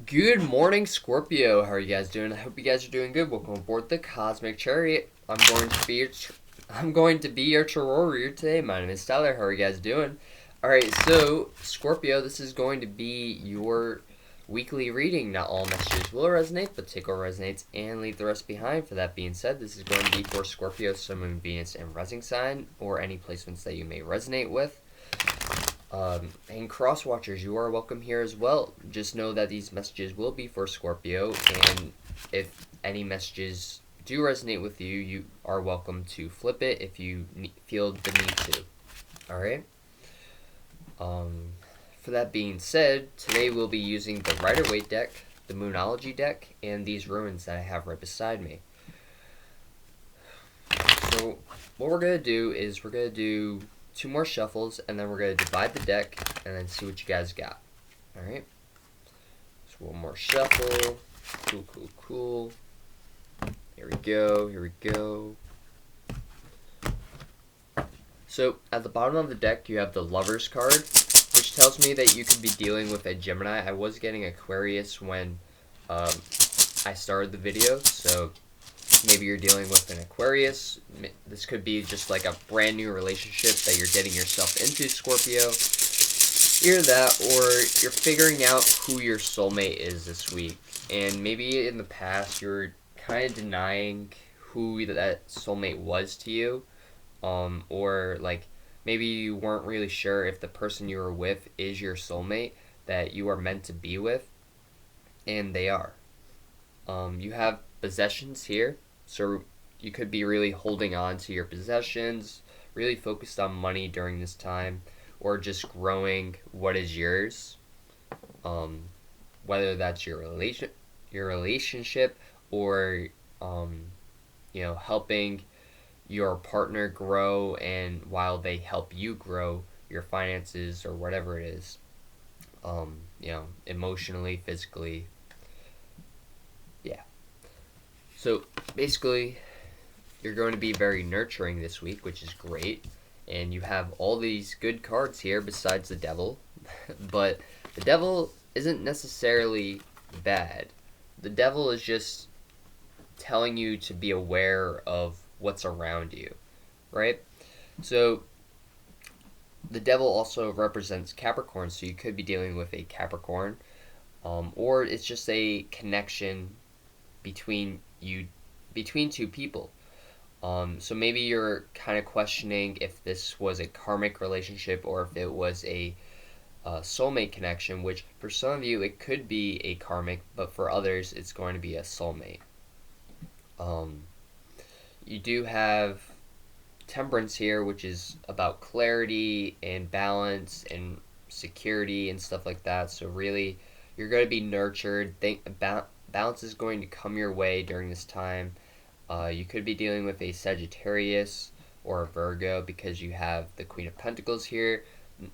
Good morning, Scorpio. How are you guys doing? I hope you guys are doing good. Welcome aboard the Cosmic Chariot. I'm going to be your tarot reader today. My name is Tyler. How are you guys doing? All right, so Scorpio, this is going to be your weekly reading. Not all messages will resonate, but take what resonates and leave the rest behind. For that being said, this is going to be for Scorpio, Sun, Moon, Venus, and Rising sign, or any placements that you may resonate with. And cross watchers, you are welcome here as well. Just know that these messages will be for Scorpio, and if any messages do resonate with you, you are welcome to flip it if you feel the need to. All right. For that being said, today we'll be using the Rider-Waite deck, the Moonology deck, and these runes that I have right beside me. So what we're gonna do is we're gonna do 2 more shuffles, and then we're going to divide the deck and then see what you guys got. Alright? So 1 more shuffle. Cool. Here we go. So at the bottom of the deck, you have the Lovers card, which tells me that you could be dealing with a Gemini. I was getting Aquarius when I started the video, so maybe you're dealing with an Aquarius. This could be just like a brand new relationship that you're getting yourself into, Scorpio. Either that, or you're figuring out who your soulmate is this week. And maybe in the past, you're kind of denying who that soulmate was to you. Or like maybe you weren't really sure if the person you were with is your soulmate that you are meant to be with. And they are. You have possessions here. So you could be really holding on to your possessions, really focused on money during this time, or just growing what is yours. Whether that's your relationship, or helping your partner grow, and while they help you grow your finances or whatever it is, emotionally, physically. Yeah. So basically, you're going to be very nurturing this week, which is great. And you have all these good cards here besides the Devil. But the Devil isn't necessarily bad. The Devil is just telling you to be aware of what's around you, right? So the Devil also represents Capricorn, so you could be dealing with a Capricorn. Or it's just a connection between 2 people. So maybe you're kind of questioning if this was a karmic relationship or if it was a soulmate connection, which for some of you it could be a karmic, but for others it's going to be a soulmate. You do have Temperance here, which is about clarity and balance and security and stuff like that. So really, you're going to be nurtured. Balance is going to come your way during this time. You could be dealing with a Sagittarius or a Virgo because you have the Queen of Pentacles here.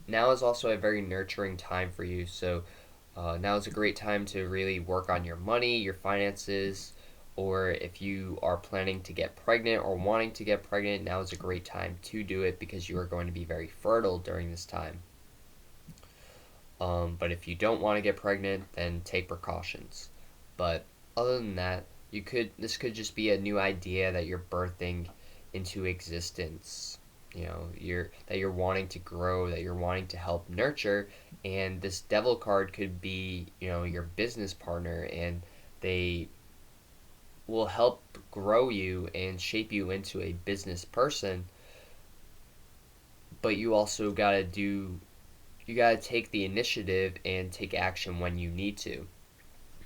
Now is also a very nurturing time for you. So now is a great time to really work on your money, your finances, or if you are planning to get pregnant or wanting to get pregnant, now is a great time to do it because you are going to be very fertile during this time. But if you don't want to get pregnant, then take precautions. But other than that, this could just be a new idea that you're birthing into existence. That you're wanting to grow, that you're wanting to help nurture, and this Devil card could be, your business partner, and they will help grow you and shape you into a business person. But you also gotta take the initiative and take action when you need to.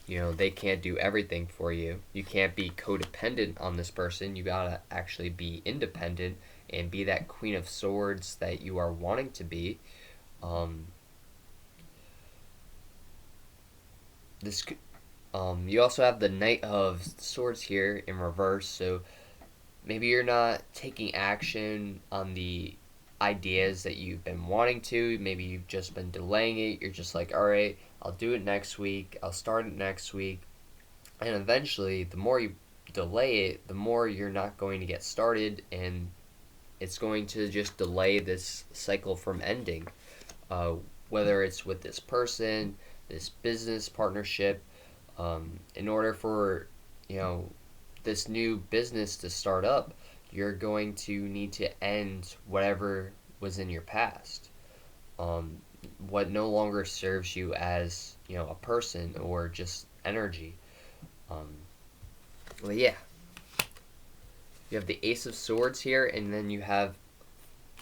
They can't do everything for you. You can't be codependent on this person. You gotta actually be independent and be that Queen of Swords that you are wanting to be. You also have the Knight of Swords here in reverse, so maybe you're not taking action on the ideas that you've been wanting to. Maybe you've just been delaying it. You're just like, all right, I'll do it next week. I'll start it next week. And eventually, the more you delay it, the more you're not going to get started, and it's going to just delay this cycle from ending. Whether it's with this person, this business partnership, In order for, you know, this new business to start up, you're going to need to end whatever was in your past. Um, what no longer serves you as, you know, a person or just energy. Um, well, yeah, you have the Ace of Swords here, and then you have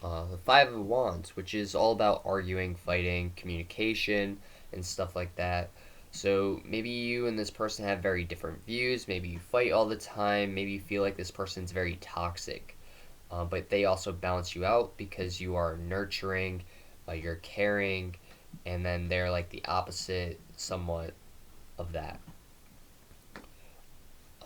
the Five of Wands, which is all about arguing, fighting, communication, and stuff like that. So maybe you and this person have very different views. Maybe you fight all the time. Maybe you feel like this person's very toxic. But they also balance you out because you are nurturing, you're caring, and then they're like the opposite somewhat of that.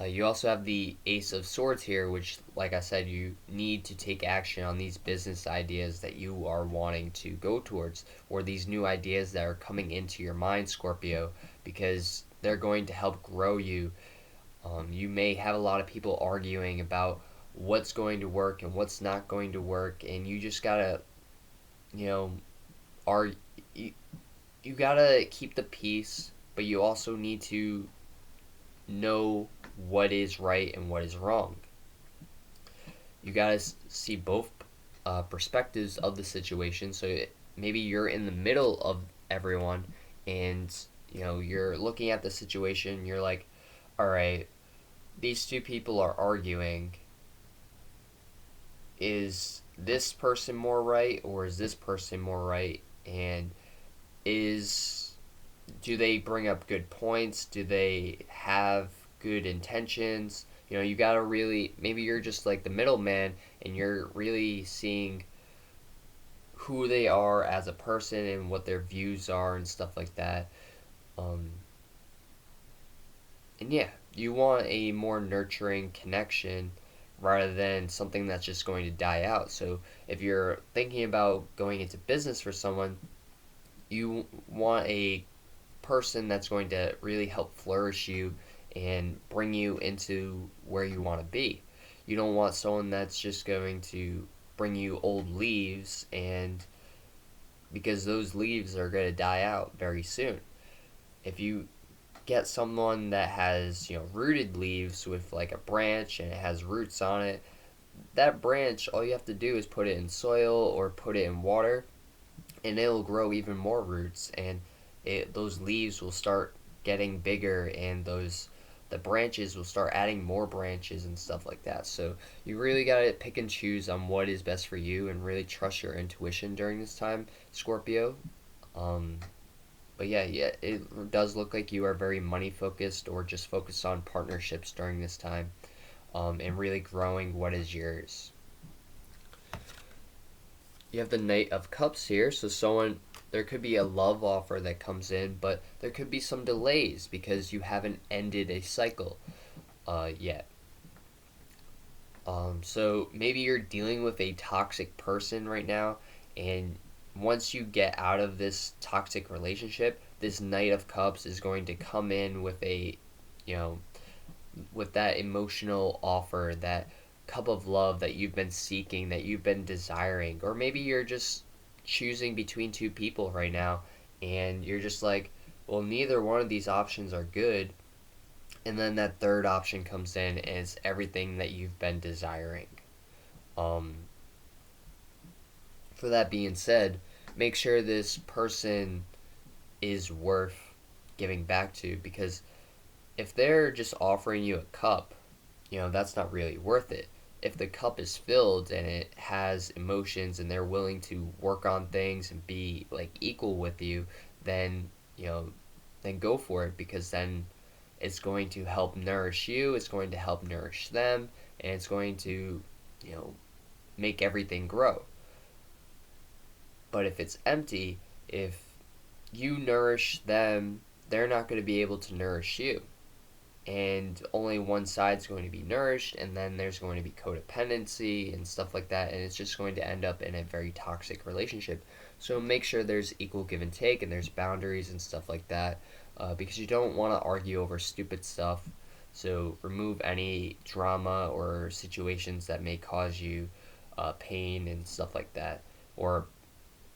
You also have the Ace of Swords here, which, like I said, you need to take action on these business ideas that you are wanting to go towards, or these new ideas that are coming into your mind, Scorpio, because they're going to help grow you. You may have a lot of people arguing about what's going to work and what's not going to work, and you just gotta, you know, are you, you gotta keep the peace, but you also need to know what is right and what is wrong. You gotta see both perspectives of the situation. So maybe you're in the middle of everyone, and you know you're looking at the situation. You're like, all right, these two people are arguing. Is this person more right, or is this person more right? And is do they bring up good points? Do they have good intentions? You know, you gotta really, maybe you're just like the middleman and you're really seeing who they are as a person and what their views are and stuff like that. Um, and yeah, you want a more nurturing connection rather than something that's just going to die out. So if you're thinking about going into business for someone, you want a person that's going to really help flourish you and bring you into where you want to be. You don't want someone that's just going to bring you old leaves, and because those leaves are going to die out very soon. If you get someone that has, you know, rooted leaves with like a branch and it has roots on it, that branch, all you have to do is put it in soil or put it in water, and it'll grow even more roots, and those leaves will start getting bigger, and the branches will start adding more branches and stuff like that. So you really got to pick and choose on what is best for you and really trust your intuition during this time, Scorpio. um, but yeah, it does look like you are very money focused or just focused on partnerships during this time, and really growing what is yours. You have the Knight of Cups here, so someone, there could be a love offer that comes in, but there could be some delays because you haven't ended a cycle yet. So maybe you're dealing with a toxic person right now, and once you get out of this toxic relationship, this Knight of Cups is going to come in with a, you know, with that emotional offer, that cup of love that you've been seeking, that you've been desiring. Or maybe you're just choosing between two people right now and you're just like, well, neither one of these options are good. And then that third option comes in and it's everything that you've been desiring. Um, for that being said, make sure this person is worth giving back to, because if they're just offering you a cup, you know, that's not really worth it. If the cup is filled and it has emotions and they're willing to work on things and be like equal with you, then, you know, then go for it, because then it's going to help nourish you, it's going to help nourish them, and it's going to, you know, make everything grow. But if it's empty, if you nourish them, they're not going to be able to nourish you, and only one side's going to be nourished, and then there's going to be codependency and stuff like that, and it's just going to end up in a very toxic relationship. So make sure there's equal give and take, and there's boundaries and stuff like that, because you don't want to argue over stupid stuff. So remove any drama or situations that may cause you pain and stuff like that, or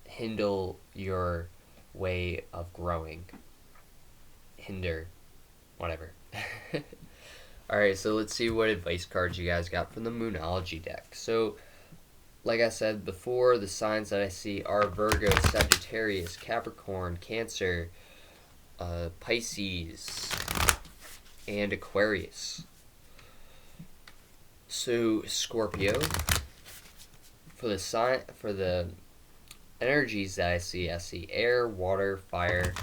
hinder your way of growing. Hinder. whatever. Alright, so let's see what advice cards you guys got from the Moonology deck. So, like I said before, the signs that I see are Virgo, Sagittarius, Capricorn, Cancer, Pisces, and Aquarius. So, Scorpio, for the energies that I see air, water, fire,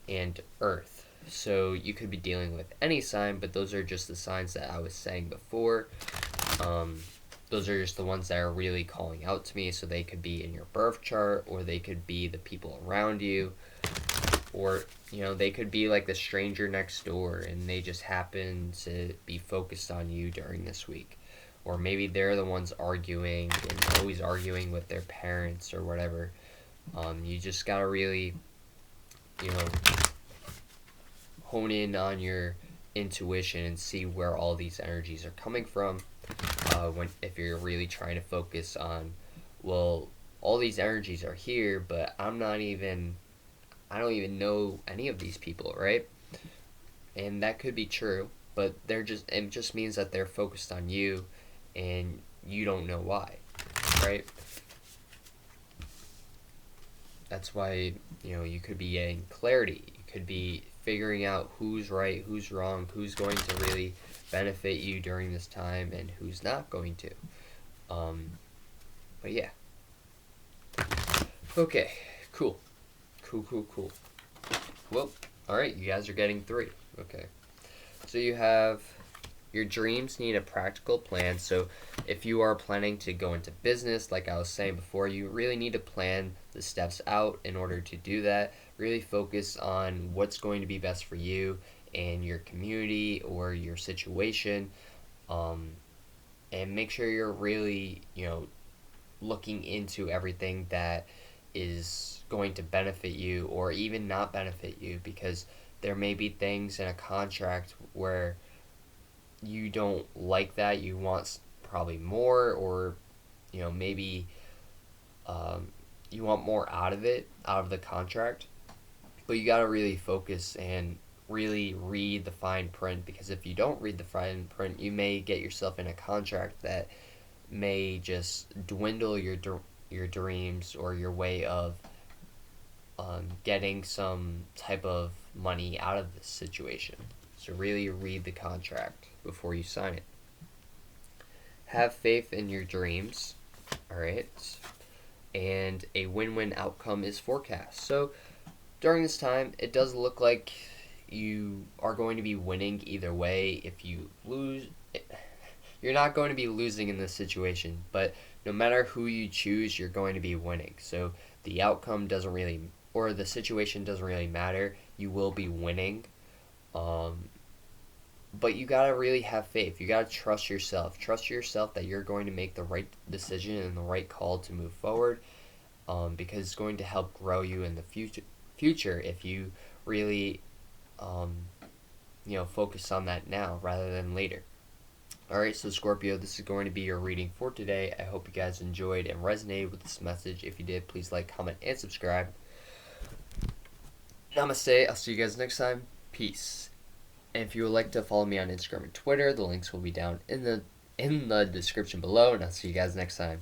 and earth. So you could be dealing with any sign, but those are just the signs that I was saying before. Those are just the ones that are really calling out to me. So they could be in your birth chart, or they could be the people around you, or they could be like the stranger next door and they just happen to be focused on you during this week. Or maybe they're the ones arguing and always arguing with their parents or whatever. You just gotta really hone in on your intuition and see where all these energies are coming from. If you're really trying to focus on, well, all these energies are here, but I don't even know any of these people, right? And that could be true, but it just means that they're focused on you and you don't know why, right? That's why, you could be getting clarity. You could be figuring out who's right, who's wrong, who's going to really benefit you during this time and who's not going to. But yeah. Okay, cool. Well, alright, you guys are getting 3. Okay. So you have your dreams need a practical plan. So if you are planning to go into business, like I was saying before, you really need to plan the steps out in order to do that. Really focus on what's going to be best for you and your community or your situation. And make sure you're really, looking into everything that is going to benefit you or even not benefit you, because there may be things in a contract where you don't like that, you want probably more, or maybe you want more out of the contract, but you got to really focus and really read the fine print, because if you don't read the fine print, you may get yourself in a contract that may just dwindle your dreams or your way of getting some type of money out of this situation. So really read the contract before you sign it. Have faith in your dreams. Alright. And a win-win outcome is forecast. So during this time, it does look like you are going to be winning either way. If you lose, you're not going to be losing in this situation, but no matter who you choose, you're going to be winning. So the outcome doesn't really, or the situation doesn't really matter. You will be winning. But you gotta really have faith. You gotta trust yourself. Trust yourself that you're going to make the right decision and the right call to move forward, because it's going to help grow you in the future if you really, focus on that now rather than later. Alright, so Scorpio, this is going to be your reading for today. I hope you guys enjoyed and resonated with this message. If you did, please like, comment, and subscribe. Namaste. I'll see you guys next time. Peace. And if you would like to follow me on Instagram and Twitter, the links will be down in the description below, and I'll see you guys next time.